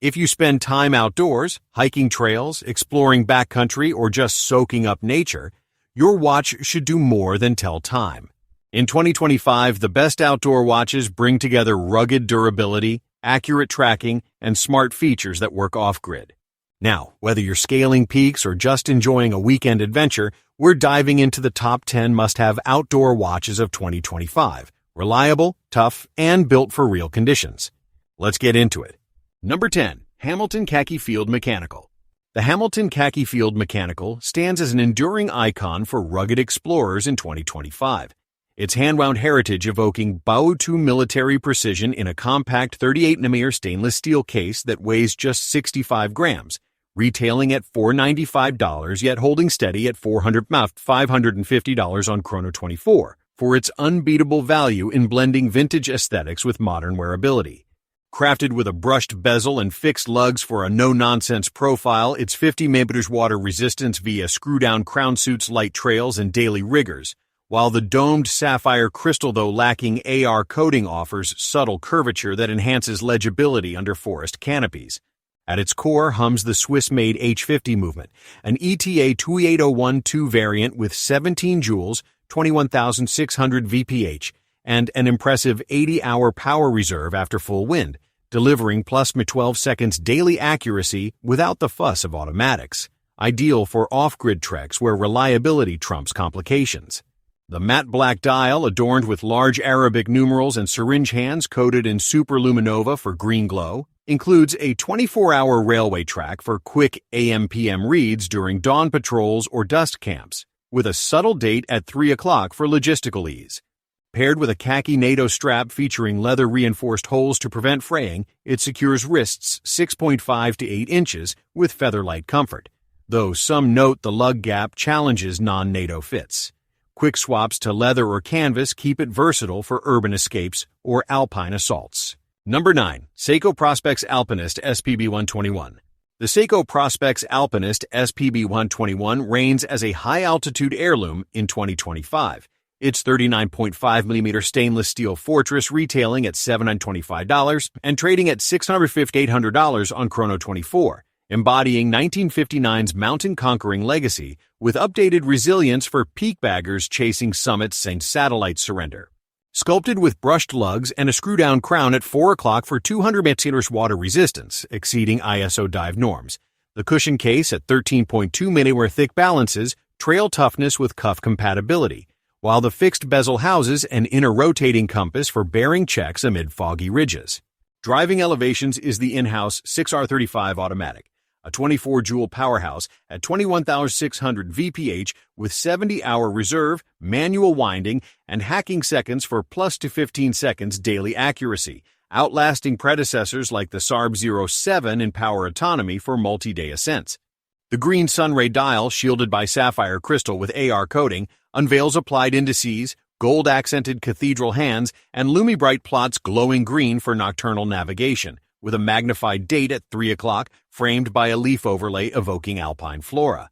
If you spend time outdoors, hiking trails, exploring backcountry, or just soaking up nature, your watch should do more than tell time. In 2025, the best outdoor watches bring together rugged durability, accurate tracking, and smart features that work off-grid. Now, whether you're scaling peaks or just enjoying a weekend adventure, we're diving into the top 10 must-have outdoor watches of 2025. Reliable, tough, and built for real conditions. Let's get into it. Number 10. Hamilton Khaki Field Mechanical. The Hamilton Khaki Field Mechanical stands as an enduring icon for rugged explorers in 2025. Its hand-wound heritage evoking Bao-2 military precision in a compact 38mm stainless steel case that weighs just 65 grams, retailing at $495 yet holding steady at $550 on Chrono24 for its unbeatable value in blending vintage aesthetics with modern wearability. Crafted with a brushed bezel and fixed lugs for a no-nonsense profile, its 50mm water resistance via screw-down crown suits light trails and daily rigors, while the domed sapphire crystal, though lacking AR coating, offers subtle curvature that enhances legibility under forest canopies. At its core hums the Swiss-made H50 movement, an ETA 28012 variant with 17 joules, 21,600 VPH, and an impressive 80-hour power reserve after full wind, delivering plus 12 seconds daily accuracy without the fuss of automatics, ideal for off-grid treks where reliability trumps complications. The matte black dial, adorned with large Arabic numerals and syringe hands coated in superluminova for green glow, includes a 24-hour railway track for quick AM/PM reads during dawn patrols or dust camps, with a subtle date at 3 o'clock for logistical ease. Paired with a khaki NATO strap featuring leather-reinforced holes to prevent fraying, it secures wrists 6.5 to 8 inches with feather-light comfort, though some note the lug gap challenges non-NATO fits. Quick swaps to leather or canvas keep it versatile for urban escapes or alpine assaults. Number 9. Seiko Prospex Alpinist SPB121. The Seiko Prospex Alpinist SPB121 reigns as a high-altitude heirloom in 2025. Its 39.5mm stainless steel fortress retailing at $725 and trading at $650-800 on Chrono24, embodying 1959's mountain-conquering legacy with updated resilience for peak baggers chasing summits since satellite surrender. Sculpted with brushed lugs and a screw-down crown at 4 o'clock for 200 meters water resistance, exceeding ISO dive norms. The cushion case at 13.2mm thick balances trail toughness with cuff compatibility, while the fixed bezel houses an inner rotating compass for bearing checks amid foggy ridges. Driving elevations is the in-house 6R35 automatic, a 24-joule powerhouse at 21,600 VPH with 70-hour reserve, manual winding, and hacking seconds for plus to 15 seconds daily accuracy, outlasting predecessors like the SARB 07 in power autonomy for multi-day ascents. The green sunray dial, shielded by sapphire crystal with AR coating, unveils applied indices, gold-accented cathedral hands, and LumiBright plots glowing green for nocturnal navigation, with a magnified date at 3 o'clock framed by a leaf overlay evoking alpine flora.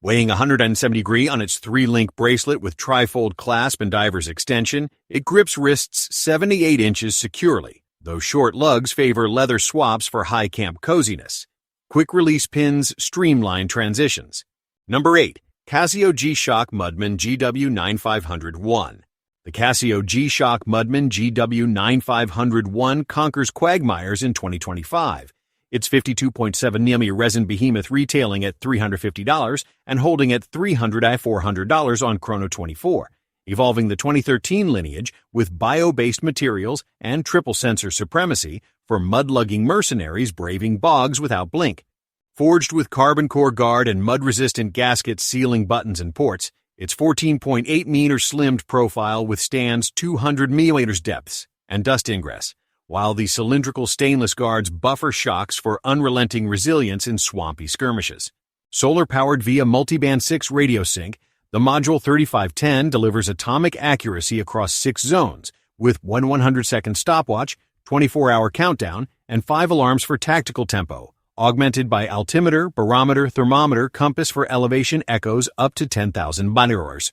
Weighing 170 grams on its 3-link bracelet with trifold clasp and diver's extension, it grips wrists 78 inches securely, though short lugs favor leather swaps for high camp coziness. Quick-release pins streamline transitions. Number 8. Casio G-Shock Mudman GW9501. The Casio G-Shock Mudman GW9501 conquers quagmires in 2025. Its 52.7mm resin behemoth retailing at $350 and holding at $400 on Chrono24, evolving the 2013 lineage with bio-based materials and triple sensor supremacy for mud-lugging mercenaries braving bogs without blink. Forged with carbon core guard and mud-resistant gaskets sealing buttons and ports, its 14.8-meter slimmed profile withstands 200mm depths and dust ingress, while the cylindrical stainless guards buffer shocks for unrelenting resilience in swampy skirmishes. Solar-powered via multiband 6 radio sync, the Module 3510 delivers atomic accuracy across 6 zones, with one 100-second stopwatch, 24-hour countdown, and 5 alarms for tactical tempo, augmented by altimeter, barometer, thermometer, compass for elevation echoes up to 10,000 binoculars.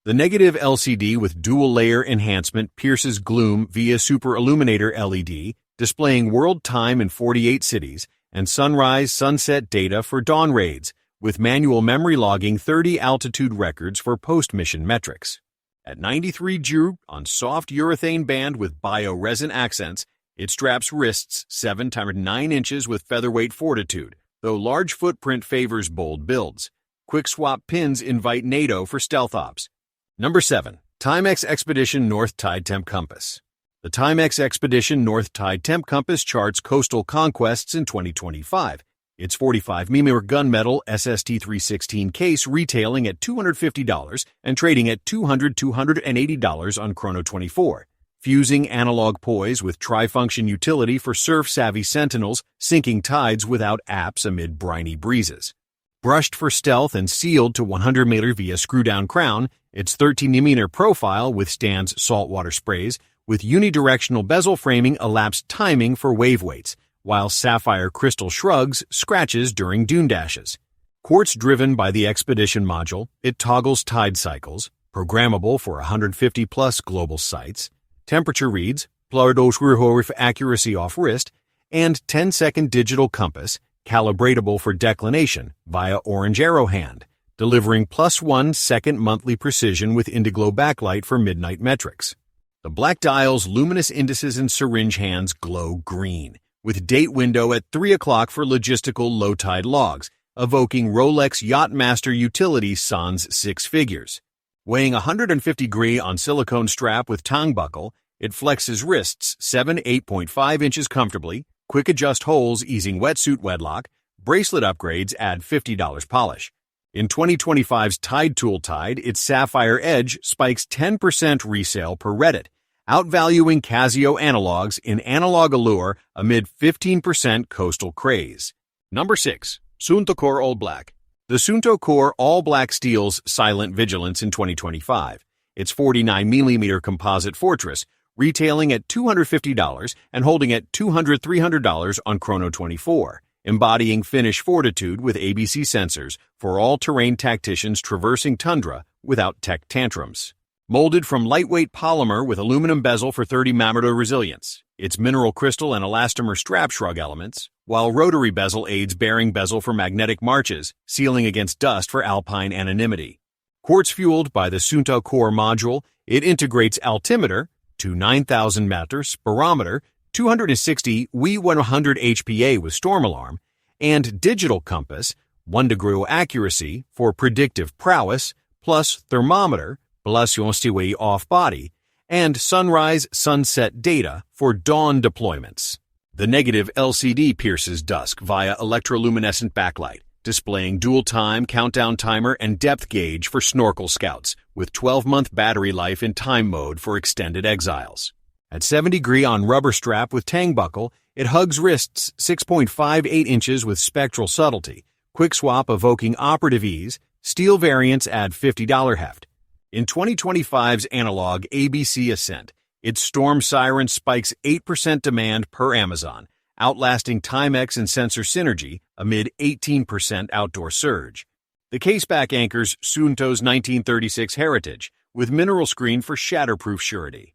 The negative LCD with dual-layer enhancement pierces gloom via super illuminator LED, displaying world time in 48 cities, and sunrise-sunset data for dawn raids, with manual memory logging 30 altitude records for post-mission metrics. At 93 Ju on soft urethane band with bio-resin accents, it straps wrists 7 x 9 inches with featherweight fortitude, though large footprint favors bold builds. Quick swap pins invite NATO for stealth ops. Number 7. Timex Expedition North Tide Temp Compass. The Timex Expedition North Tide Temp Compass charts coastal conquests in 2025. Its 45mm gunmetal SST-316 case retailing at $250 and trading at $280 on Chrono24. Fusing analog poise with tri-function utility for surf-savvy sentinels, sinking tides without apps amid briny breezes. Brushed for stealth and sealed to 100mm via screw-down crown, its 13mm profile withstands saltwater sprays, with unidirectional bezel framing elapsed timing for wave weights, while sapphire crystal shrugs scratches during dune dashes. Quartz driven by the Expedition module, it toggles tide cycles, programmable for 150-plus global sites, temperature reads, Plardosruhorif accuracy off wrist, and 10-second digital compass, calibratable for declination via orange arrow hand, delivering +1 second monthly precision with Indiglo backlight for midnight metrics. The black dial's luminous indices and syringe hands glow green, with date window at 3 o'clock for logistical low-tide logs, evoking Rolex Yachtmaster utility sans 6 figures. Weighing 150 gr on silicone strap with tongue buckle, it flexes wrists 8.5 inches comfortably, quick adjust holes easing wetsuit wedlock, bracelet upgrades add $50 polish. In 2025's Tide Tool Tide, its sapphire edge spikes 10% resale per Reddit, outvaluing Casio analogs in analog allure amid 15% coastal craze. Number 6. Sunto Core All Black. The Sunto Core All Black steals silent vigilance in 2025. Its 49mm composite fortress, retailing at $250 and holding at $300 on Chrono24, embodying Finnish fortitude with ABC sensors for all-terrain tacticians traversing tundra without tech tantrums. Molded from lightweight polymer with aluminum bezel for 30 Mamoto resilience, its mineral crystal and elastomer strap shrug elements, while rotary bezel aids bearing bezel for magnetic marches, sealing against dust for alpine anonymity. Quartz-fueled by the Sunto Core module, it integrates altimeter, to 9,000 meters, barometer, 260 W100 HPA with storm alarm, and digital compass, 1 degree accuracy for predictive prowess, plus thermometer, Blasionstively off-body, and sunrise-sunset data for dawn deployments. The negative LCD pierces dusk via electroluminescent backlight, displaying dual-time countdown timer and depth gauge for snorkel scouts, with 12-month battery life in time mode for extended exiles. At 70 degree on rubber strap with tang buckle, it hugs wrists 6.58 inches with spectral subtlety, quick swap evoking operative ease, steel variants add $50 heft. In 2025's analog ABC Ascent, its storm siren spikes 8% demand per Amazon, outlasting Timex and sensor synergy amid 18% outdoor surge. The caseback anchors Sunto's 1936 heritage, with mineral screen for shatterproof surety.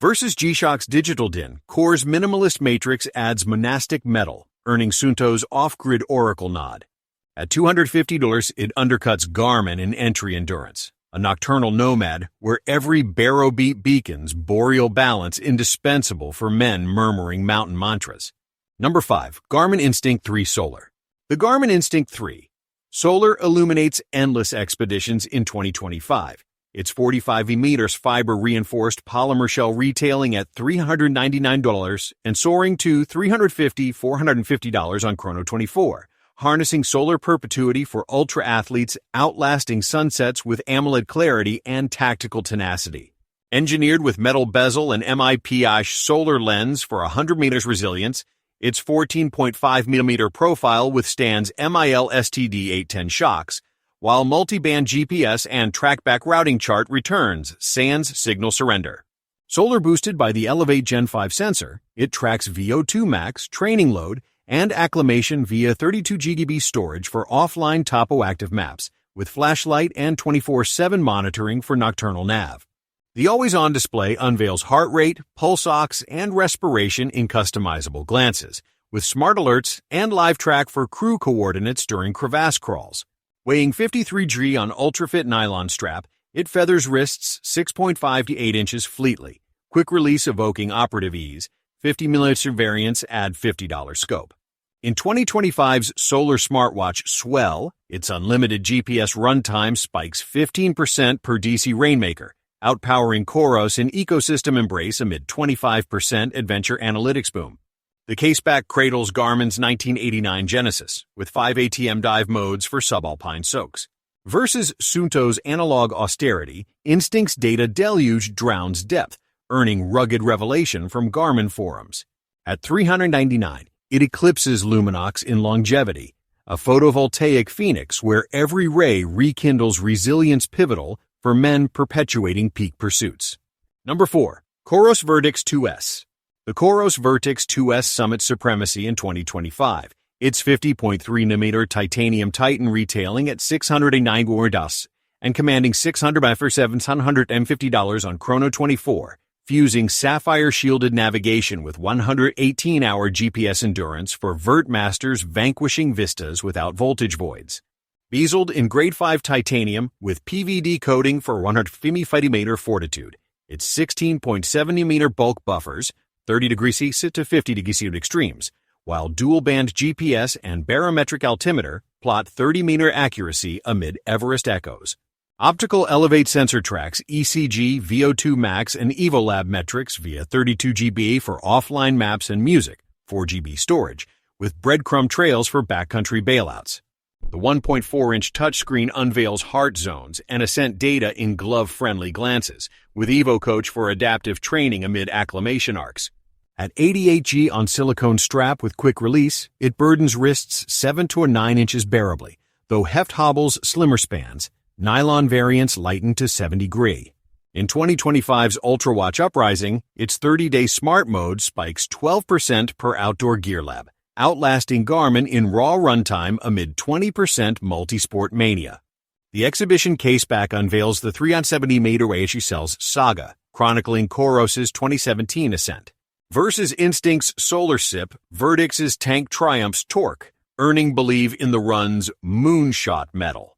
Versus G-Shock's Digital DIN, Core's minimalist matrix adds monastic metal, earning Sunto's off-grid oracle nod. At $250, it undercuts Garmin in entry endurance, a nocturnal nomad where every barrow beat beacons boreal balance indispensable for men murmuring mountain mantras. Number 5. Garmin Instinct 3 Solar. The Garmin Instinct 3 Solar illuminates endless expeditions in 2025. Its 45mm fiber-reinforced polymer shell retailing at $399 and soaring to $450 on Chrono24, harnessing solar perpetuity for ultra-athletes outlasting sunsets with AMOLED clarity and tactical tenacity. Engineered with metal bezel and MIP-ish solar lens for 100 meters resilience, its 14.5mm profile withstands MIL STD 810 shocks, while multi-band GPS and trackback routing chart returns sans signal surrender. Solar boosted by the Elevate Gen 5 sensor, it tracks VO2 max, training load, and acclimation via 32 GB storage for offline topo-active maps, with flashlight and 24/7 monitoring for nocturnal nav. The always-on display unveils heart rate, pulse ox, and respiration in customizable glances, with smart alerts and live track for crew coordinates during crevasse crawls. Weighing 53 G on ultra-fit nylon strap, it feathers wrists 6.5 to 8 inches fleetly. Quick release evoking operative ease. 50mm variants add $50 scope. In 2025's solar smartwatch Swell, its unlimited GPS runtime spikes 15% per DC Rainmaker, outpowering Koros in ecosystem embrace amid 25% adventure analytics boom. The caseback cradles Garmin's 1989 Genesis, with 5 ATM dive modes for subalpine soaks. Versus Suunto's analog austerity, Instinct's data deluge drowns depth, earning rugged revelation from Garmin forums. At $399, it eclipses Luminox in longevity, a photovoltaic phoenix where every ray rekindles resilience pivotal for men perpetuating peak pursuits. Number 4. Koros Vertix 2S. The Koros Vertix 2S summits supremacy in 2025. Its 50.3mm titanium Titan retailing at $609 and commanding $750 on Chrono24, fusing sapphire-shielded navigation with 118-hour GPS endurance for Vert Masters vanquishing vistas without voltage voids. Bezeled in grade 5 titanium with PVD coating for 150mm fortitude. Its 16.70m bulk buffers 30 degrees C to 50 degrees C extremes, while dual-band GPS and barometric altimeter plot 30-meter accuracy amid Everest echoes. Optical Elevate sensor tracks ECG, VO2 max, and EvoLab metrics via 32GB for offline maps and music, 4GB storage, with breadcrumb trails for backcountry bailouts. The 1.4-inch touchscreen unveils heart zones and ascent data in glove-friendly glances, with EvoCoach for adaptive training amid acclimation arcs. At 88G on silicone strap with quick release, it burdens wrists 7 to 9 inches bearably, though heft hobbles slimmer spans. Nylon variants lighten to 70 Gr. In 2025's UltraWatch Uprising, its 30-day smart mode spikes 12% per outdoor gear lab, outlasting Garmin in raw runtime amid 20% multisport mania. The exhibition caseback unveils the 370-meter ASU saga, chronicling Koros's 2017 ascent. Versus Instinct's Solar Sip, Vertix's Tank Triumph's torque, earning believe in the run's moonshot medal.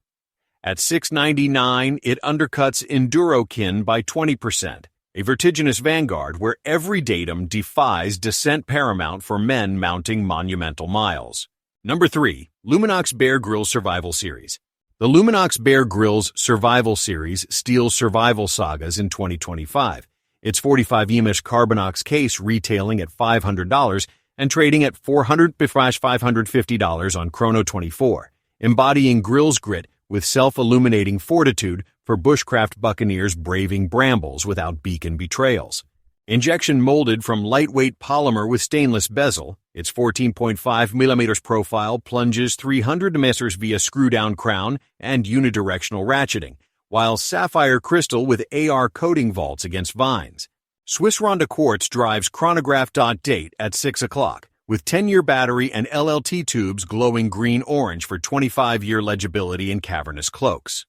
At $699, it undercuts EnduroKin by 20%, a vertiginous vanguard where every datum defies descent paramount for men mounting monumental miles. Number 3. Luminox Bear Grylls Survival Series. The Luminox Bear Grylls Survival Series steals survival sagas in 2025. Its 45mm Carbonox case retailing at $500 and trading at $400-$550 on Chrono24, embodying Grylls grit with self-illuminating fortitude for bushcraft buccaneers braving brambles without beacon betrayals. Injection molded from lightweight polymer with stainless bezel, its 14.5mm profile plunges 300 meters via screw-down crown and unidirectional ratcheting, while sapphire crystal with AR coating vaults against vines. Swiss Ronda Quartz drives chronograph.date at 6 o'clock, with 10-year battery and LLT tubes glowing green-orange for 25-year legibility in cavernous cloaks.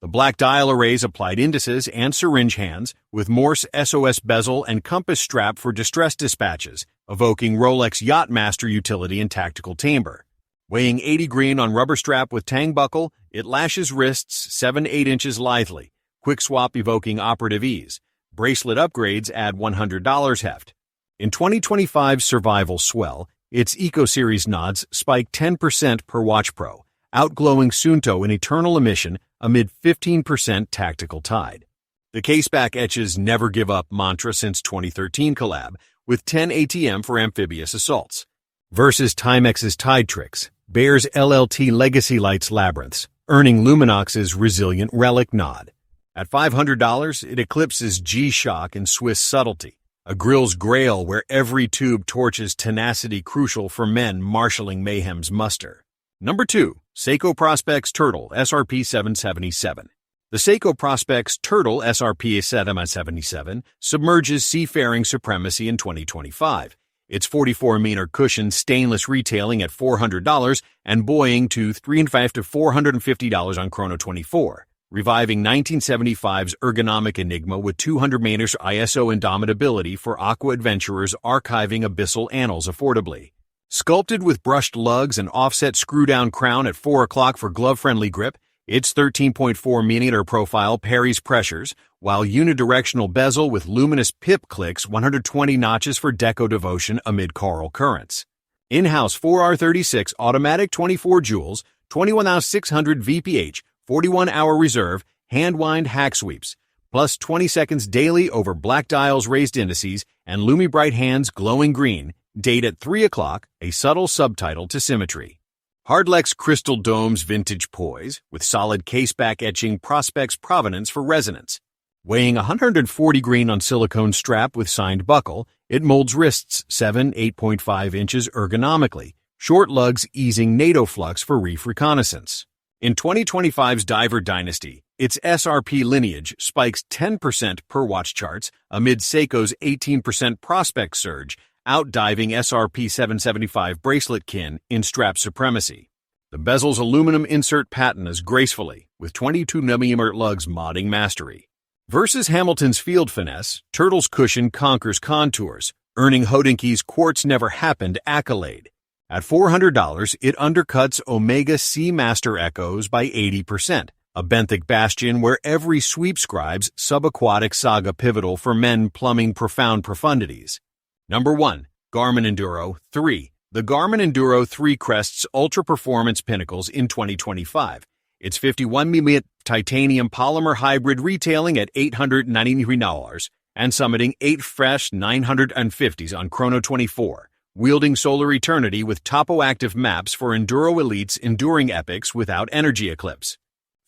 The black dial arrays applied indices and syringe hands, with Morse SOS bezel and compass strap for distress dispatches, evoking Rolex Yachtmaster utility and tactical timbre. Weighing 80 green on rubber strap with tang buckle, it lashes wrists 7-8 inches lithely, quick swap evoking operative ease. Bracelet upgrades add $100 heft. In 2025's Survival Swell, its Eco Series nods spike 10% per Watch Pro, outglowing Suunto in eternal emission amid 15% tactical tide. The caseback etches Never Give Up mantra since 2013 collab, with 10 ATM for amphibious assaults. Versus Timex's Tide Tricks, Bear's LLT Legacy Lights Labyrinths, earning Luminox's Resilient Relic nod. At $500, it eclipses G-Shock and Swiss Subtlety, a Grylls grail where every tube torches tenacity crucial for men marshalling mayhem's muster. Number 2. Seiko Prospex Turtle SRP 777. The Seiko Prospex Turtle SRP 777 submerges seafaring supremacy in 2025. Its 44-meter cushion stainless retailing at $400 and buoying to $350 to $450 on Chrono24, reviving 1975's ergonomic enigma with 200 meters ISO indomitability for aqua adventurers archiving abyssal annals affordably. Sculpted with brushed lugs and offset screw-down crown at 4 o'clock for glove-friendly grip, its 13.4mm profile parries pressures, while unidirectional bezel with luminous pip clicks 120 notches for deco devotion amid choral currents. In-house 4R36 automatic 24 joules, 21,600 VPH, 41-hour reserve, hand-wind hack sweeps, plus 20 seconds daily over black dials raised indices and Lumi-Bright hands glowing green, date at 3 o'clock, a subtle subtitle to symmetry. Hardlex Crystal Dome's vintage poise, with solid caseback etching prospects provenance for resonance. Weighing 140 grain on silicone strap with signed buckle, it molds wrists 8.5 inches ergonomically, short lugs easing NATO flux for reef reconnaissance. In 2025's Diver Dynasty, its SRP lineage spikes 10% per watch charts amid Seiko's 18% prospect surge, outdiving SRP 775 bracelet kin in strap supremacy. The bezel's aluminum insert patinas gracefully, with 22mm lugs modding mastery. Versus Hamilton's field finesse, Turtle's cushion conquers contours, earning Hodinkey's Quartz Never Happened accolade. At $400, it undercuts Omega Seamaster Echoes by 80%, a benthic bastion where every sweep scribes subaquatic saga pivotal for men plumbing profound profundities. Number 1. Garmin Enduro 3. The Garmin Enduro 3 crests ultra-performance pinnacles in 2025. Its 51mm titanium polymer hybrid retailing at $893 and summiting 8 fresh 950s on Chrono 24, wielding solar eternity with topo-active maps for Enduro Elite's enduring epics without energy eclipse.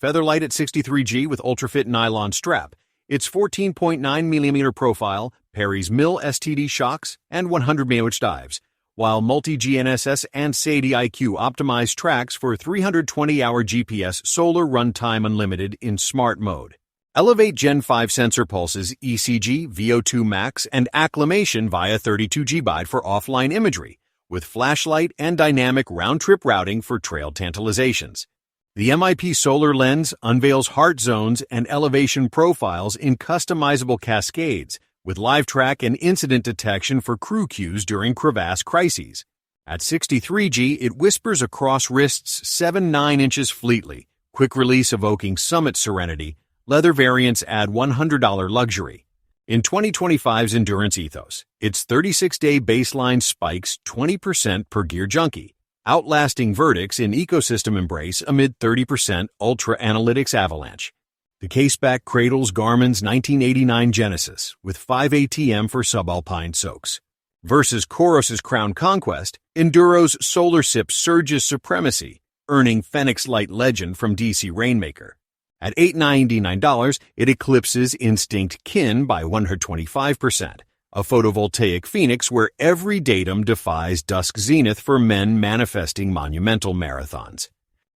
Featherlight at 63G with ultra-fit nylon strap. Its 14.9mm profile parries mil STD shocks and 100mm dives, while multi-GNSS and SADI IQ optimized tracks for 320-hour GPS solar runtime unlimited in smart mode. Elevate Gen 5 sensor pulses ECG, VO2 max, and acclimation via 32G byte for offline imagery, with flashlight and dynamic round-trip routing for trail tantalizations. The MIP solar lens unveils heart zones and elevation profiles in customizable cascades, with live track and incident detection for crew cues during crevasse crises. At 63G, it whispers across wrists 7-9 inches fleetly, quick release evoking summit serenity. Leather variants add $100 luxury. In 2025's endurance ethos, its 36-day baseline spikes 20% per gear junkie, outlasting verdicts in ecosystem embrace amid 30% ultra analytics avalanche. The caseback cradles Garmin's 1989 Genesis with 5 ATM for subalpine soaks. Versus Koros's Crown Conquest, Enduro's Solar Sip surges supremacy, earning Fenix Light Legend from DC Rainmaker. At $899, it eclipses Instinct Kin by 125%, a photovoltaic phoenix where every datum defies dusk zenith for men manifesting monumental marathons.